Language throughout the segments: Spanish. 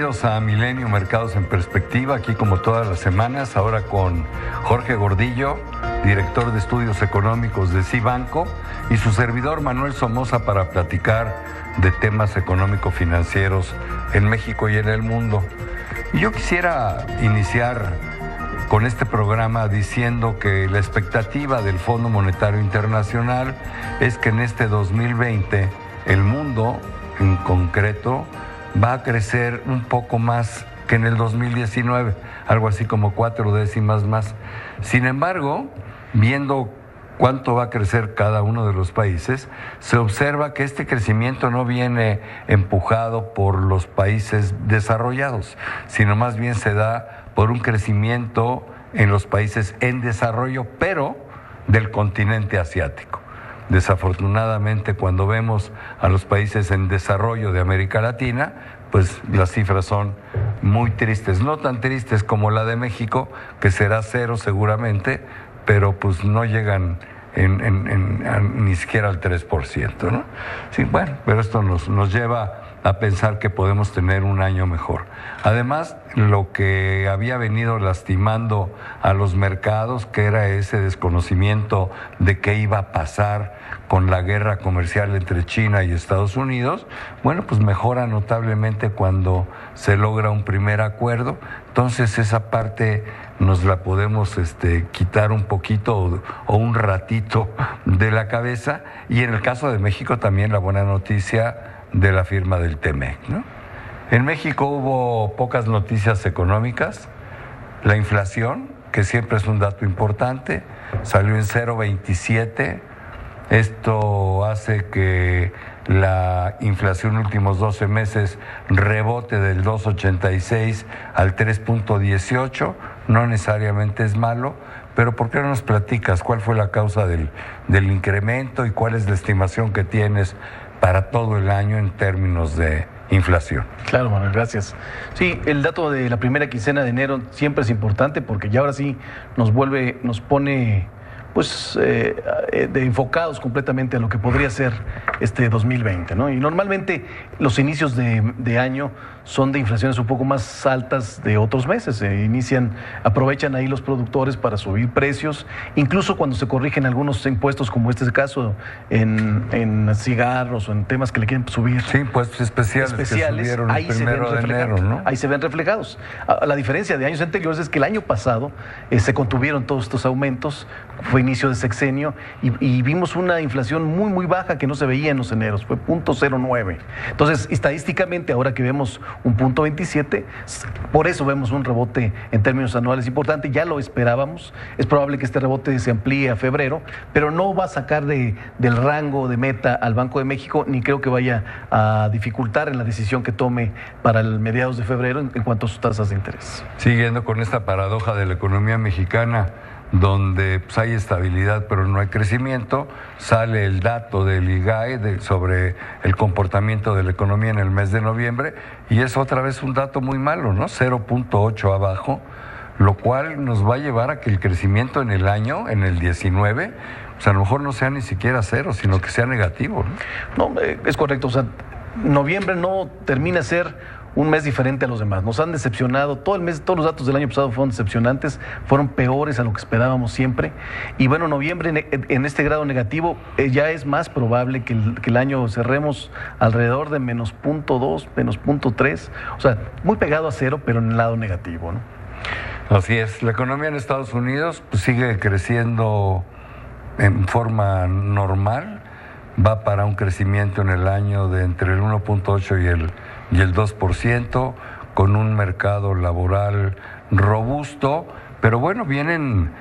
Bienvenidos a Milenio Mercados en Perspectiva, aquí como todas las semanas, ahora con Jorge Gordillo, director de Estudios Económicos de Cibanco, y su servidor Manuel Somoza para platicar de temas económico-financieros en México y en el mundo. Y yo quisiera iniciar con este programa diciendo que la expectativa del Fondo Monetario Internacional es que en este 2020 el mundo en concreto va a crecer un poco más que en el 2019, algo así como 4 décimas más. Sin embargo, viendo cuánto va a crecer cada uno de los países, se observa que este crecimiento no viene empujado por los países desarrollados, sino más bien se da por un crecimiento en los países en desarrollo, pero del continente asiático. Desafortunadamente, cuando vemos a los países en desarrollo de América Latina, pues las cifras son muy tristes, no tan tristes como la de México, que será 0 seguramente, pero pues no llegan ni siquiera al 3%, ¿no? Sí, bueno, pero esto nos lleva a pensar que podemos tener un año mejor. Además, lo que había venido lastimando a los mercados, que era ese desconocimiento de qué iba a pasar con la guerra comercial entre China y Estados Unidos, bueno, pues mejora notablemente cuando se logra un primer acuerdo. Entonces esa parte nos la podemos quitar un poquito o un ratito de la cabeza. Y en el caso de México también la buena noticia de la firma del TEMEC, ¿no? En México hubo pocas noticias económicas. La inflación, que siempre es un dato importante, salió en 0.27. Esto hace que la inflación en los últimos 12 meses rebote del 2.86 al 3.18. No necesariamente es malo, pero ¿por qué no nos platicas cuál fue la causa del incremento y cuál es la estimación que tienes para todo el año en términos de inflación? Claro, Manuel, gracias. Sí, el dato de la primera quincena de enero siempre es importante porque ya ahora sí nos pone pues enfocados completamente a lo que podría ser este 2020, ¿no? Y normalmente los inicios de año son de inflaciones un poco más altas de otros meses. Aprovechan ahí los productores para subir precios, incluso cuando se corrigen algunos impuestos, como este caso en cigarros o en temas que le quieren subir. Sí, impuestos especiales que subieron el 1 de enero, ¿no? Ahí se ven reflejados. La diferencia de años anteriores es que el año pasado se contuvieron todos estos aumentos, fue inicio de sexenio y vimos una inflación muy, muy baja que no se veía en los eneros, fue 0.09. Entonces, estadísticamente, ahora que vemos un 0.27, por eso vemos un rebote en términos anuales importante, ya lo esperábamos, es probable que este rebote se amplíe a febrero, pero no va a sacar del rango de meta al Banco de México, ni creo que vaya a dificultar en la decisión que tome para el mediados de febrero en cuanto a sus tasas de interés. Siguiendo con esta paradoja de la economía mexicana, donde pues, hay estabilidad pero no hay crecimiento, sale el dato del IGAE sobre el comportamiento de la economía en el mes de noviembre y es otra vez un dato muy malo, ¿no? 0.8 abajo, lo cual nos va a llevar a que el crecimiento en el año, en el 19, pues a lo mejor no sea ni siquiera 0, sino que sea negativo, ¿no? No, es correcto, o sea, noviembre no termina ser un mes diferente a los demás. Nos han decepcionado todo el mes, todos los datos del año pasado fueron decepcionantes, fueron peores a lo que esperábamos siempre. Y bueno, noviembre en este grado negativo ya es más probable que el año cerremos alrededor de menos 0.2, menos 0.3, o sea, muy pegado a 0, pero en el lado negativo, ¿no? Así es. La economía en Estados Unidos pues, sigue creciendo en forma normal, va para un crecimiento en el año de entre el 1.8 y el 2%, con un mercado laboral robusto, pero bueno, vienen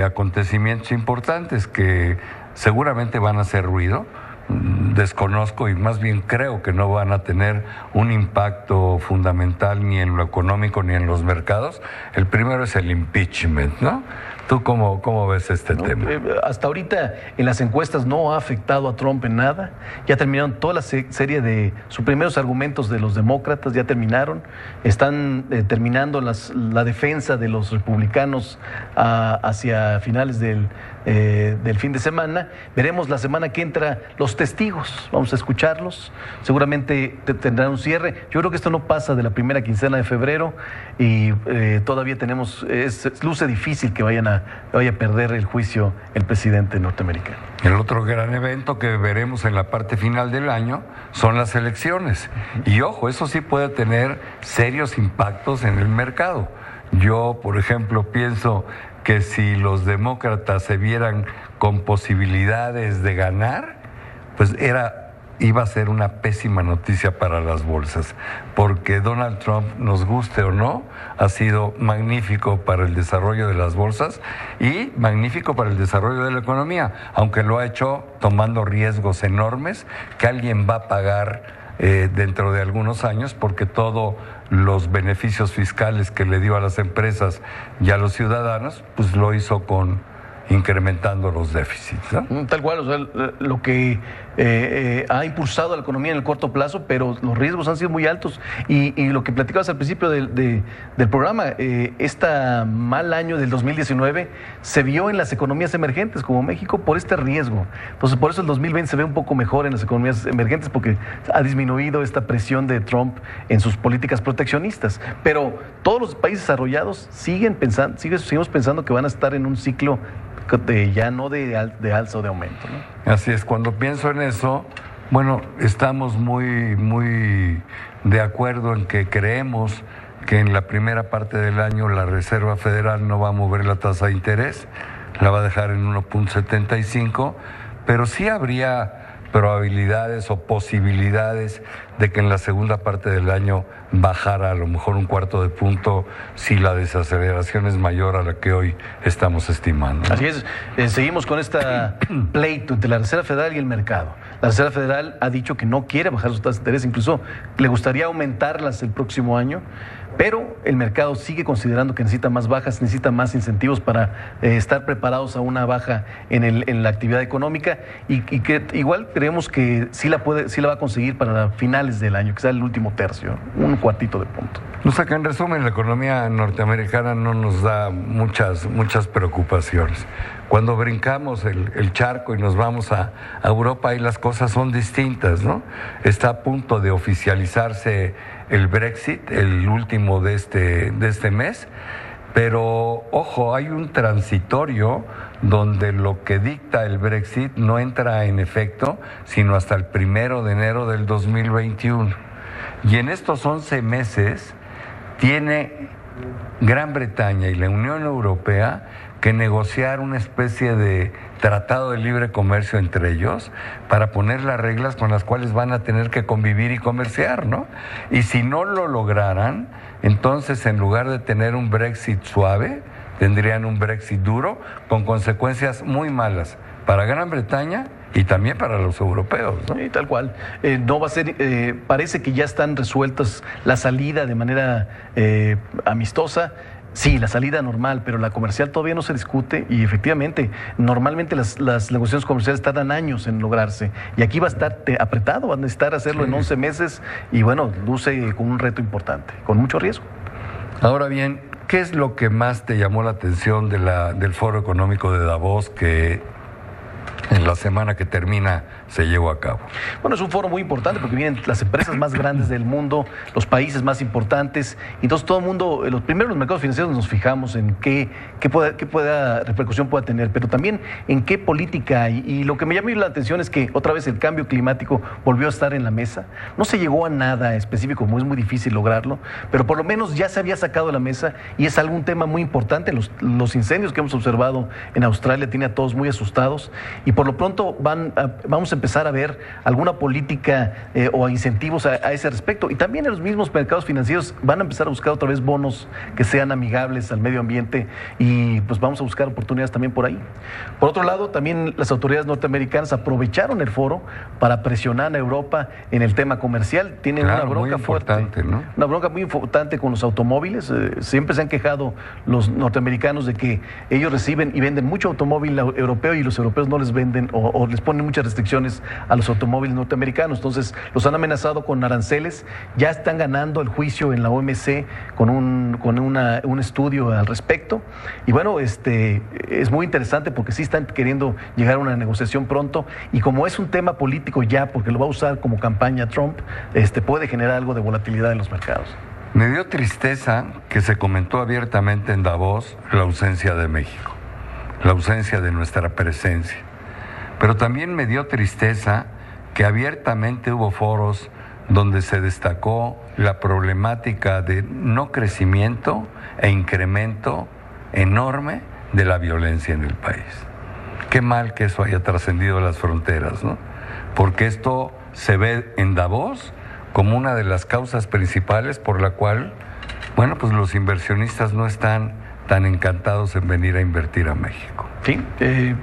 acontecimientos importantes que seguramente van a hacer ruido. Desconozco y más bien creo que no van a tener un impacto fundamental ni en lo económico ni en los mercados. El primero es el impeachment, ¿no? ¿Tú cómo ves este tema? Hasta ahorita en las encuestas no ha afectado a Trump en nada. Ya terminaron toda la serie de sus primeros argumentos de los demócratas, ya terminaron. Están terminando la defensa de los republicanos hacia finales del fin de semana. Veremos la semana que entra los testigos, vamos a escucharlos, seguramente tendrán un cierre. Yo creo que esto no pasa de la primera quincena de febrero y todavía luce difícil que vaya a perder el juicio el presidente norteamericano. El otro gran evento que veremos en la parte final del año son las elecciones. Y ojo, eso sí puede tener serios impactos en el mercado. Yo, por ejemplo, pienso que si los demócratas se vieran con posibilidades de ganar, pues iba a ser una pésima noticia para las bolsas, porque Donald Trump, nos guste o no, ha sido magnífico para el desarrollo de las bolsas y magnífico para el desarrollo de la economía, aunque lo ha hecho tomando riesgos enormes que alguien va a pagar dentro de algunos años, porque todos los beneficios fiscales que le dio a las empresas y a los ciudadanos, pues lo hizo incrementando los déficits, ¿no? Tal cual, o sea, lo que ha impulsado a la economía en el corto plazo, pero los riesgos han sido muy altos. Y lo que platicabas al principio del programa, este mal año del 2019 se vio en las economías emergentes como México por este riesgo. Entonces, por eso el 2020 se ve un poco mejor en las economías emergentes, porque ha disminuido esta presión de Trump en sus políticas proteccionistas. Pero todos los países desarrollados seguimos pensando que van a estar en un ciclo ya no de alza o de aumento, ¿no? Así es, cuando pienso en eso, bueno, estamos muy de acuerdo en que creemos que en la primera parte del año la Reserva Federal no va a mover la tasa de interés, la va a dejar en 1.75, pero sí habría probabilidades o posibilidades de que en la segunda parte del año bajara a lo mejor 1/4 de punto si la desaceleración es mayor a la que hoy estamos estimando, ¿no? Así es, seguimos con esta pleito entre la Reserva Federal y el mercado. La Reserva Federal ha dicho que no quiere bajar sus tasas de interés, incluso le gustaría aumentarlas el próximo año, pero el mercado sigue considerando que necesita más bajas, necesita más incentivos para estar preparados a una baja en la actividad económica y que igual creemos que sí la va a conseguir para finales del año, que sea el último tercio, 1/4 de punto. O sea que en resumen la economía norteamericana no nos da muchas preocupaciones. Cuando brincamos el charco y nos vamos a Europa, ahí las cosas son distintas, ¿no? Está a punto de oficializarse el Brexit, el último de este mes, pero ojo, hay un transitorio donde lo que dicta el Brexit no entra en efecto sino hasta el 1 de enero del 2021. Y en estos 11 meses tiene Gran Bretaña y la Unión Europea que negociar una especie de tratado de libre comercio entre ellos para poner las reglas con las cuales van a tener que convivir y comerciar, ¿no? Y si no lo lograran, entonces en lugar de tener un Brexit suave, tendrían un Brexit duro con consecuencias muy malas para Gran Bretaña y también para los europeos, ¿no? Sí, tal cual. No va a ser, parece que ya están resueltas la salida de manera amistosa. Sí, la salida normal, pero la comercial todavía no se discute y efectivamente, normalmente las negociaciones comerciales tardan años en lograrse y aquí va a estar apretado, van a necesitar hacerlo en 11 meses y bueno, luce con un reto importante, con mucho riesgo. Ahora bien, ¿qué es lo que más te llamó la atención del Foro Económico de Davos que en la semana que termina se llevó a cabo? Bueno, es un foro muy importante porque vienen las empresas más grandes del mundo, los países más importantes, y entonces todo el mundo, los mercados financieros nos fijamos en qué repercusión pueda tener, pero también en qué política hay. Y lo que me llamó la atención es que otra vez el cambio climático volvió a estar en la mesa. No se llegó a nada específico, como es muy difícil lograrlo, pero por lo menos ya se había sacado de la mesa y es algún tema muy importante. Los incendios que hemos observado en Australia tienen a todos muy asustados y por lo pronto vamos a empezar a ver alguna política o incentivos a ese respecto. Y también en los mismos mercados financieros van a empezar a buscar otra vez bonos que sean amigables al medio ambiente y pues vamos a buscar oportunidades también por ahí. Por otro lado, también las autoridades norteamericanas aprovecharon el foro para presionar a Europa en el tema comercial. Tienen una bronca fuerte, ¿no? Una bronca muy importante con los automóviles. Siempre se han quejado los norteamericanos de que ellos reciben y venden mucho automóvil europeo y los europeos no les venden venden o les ponen muchas restricciones a los automóviles norteamericanos. Entonces, los han amenazado con aranceles. Ya están ganando el juicio en la OMC con un estudio al respecto. Y bueno, es muy interesante porque sí están queriendo llegar a una negociación pronto. Y como es un tema político ya, porque lo va a usar como campaña Trump, puede generar algo de volatilidad en los mercados. Me dio tristeza que se comentó abiertamente en Davos la ausencia de México, la ausencia de nuestra presencia. Pero también me dio tristeza que abiertamente hubo foros donde se destacó la problemática de no crecimiento e incremento enorme de la violencia en el país. Qué mal que eso haya trascendido las fronteras, ¿no? Porque esto se ve en Davos como una de las causas principales por la cual, bueno, pues los inversionistas no están tan encantados en venir a invertir a México. Sí,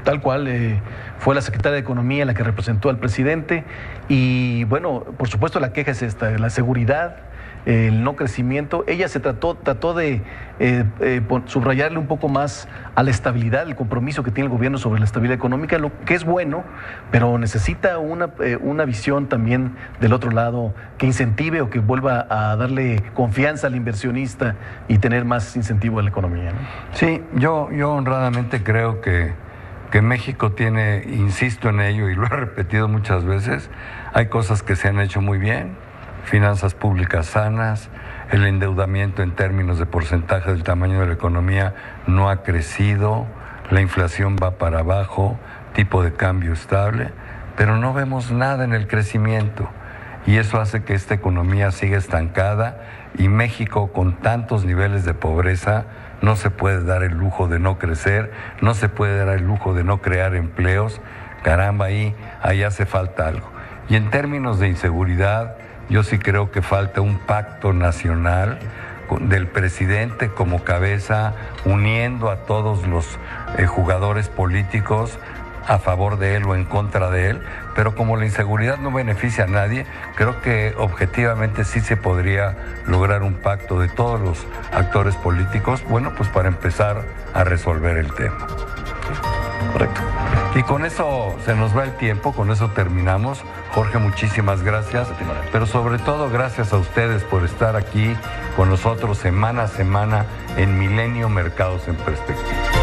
tal cual, fue la secretaria de Economía la que representó al presidente y, bueno, por supuesto la queja es esta, la seguridad, el no crecimiento. Ella se trató de subrayarle un poco más a la estabilidad, el compromiso que tiene el gobierno sobre la estabilidad económica, lo que es bueno, pero necesita una visión también del otro lado que incentive o que vuelva a darle confianza al inversionista y tener más incentivo a la economía, ¿no? Sí, yo honradamente creo que México tiene, insisto en ello y lo he repetido muchas veces, hay cosas que se han hecho muy bien, finanzas públicas sanas, el endeudamiento en términos de porcentaje del tamaño de la economía no ha crecido, la inflación va para abajo, tipo de cambio estable, pero no vemos nada en el crecimiento y eso hace que esta economía siga estancada y México con tantos niveles de pobreza no se puede dar el lujo de no crecer, no se puede dar el lujo de no crear empleos. Caramba, ahí hace falta algo. Y en términos de inseguridad, yo sí creo que falta un pacto nacional del presidente como cabeza, uniendo a todos los jugadores políticos a favor de él o en contra de él, pero como la inseguridad no beneficia a nadie, creo que objetivamente sí se podría lograr un pacto de todos los actores políticos, bueno, pues para empezar a resolver el tema. Correcto. Y con eso se nos va el tiempo, con eso terminamos. Jorge, muchísimas gracias, pero sobre todo gracias a ustedes por estar aquí con nosotros semana a semana en Milenio Mercados en Perspectiva.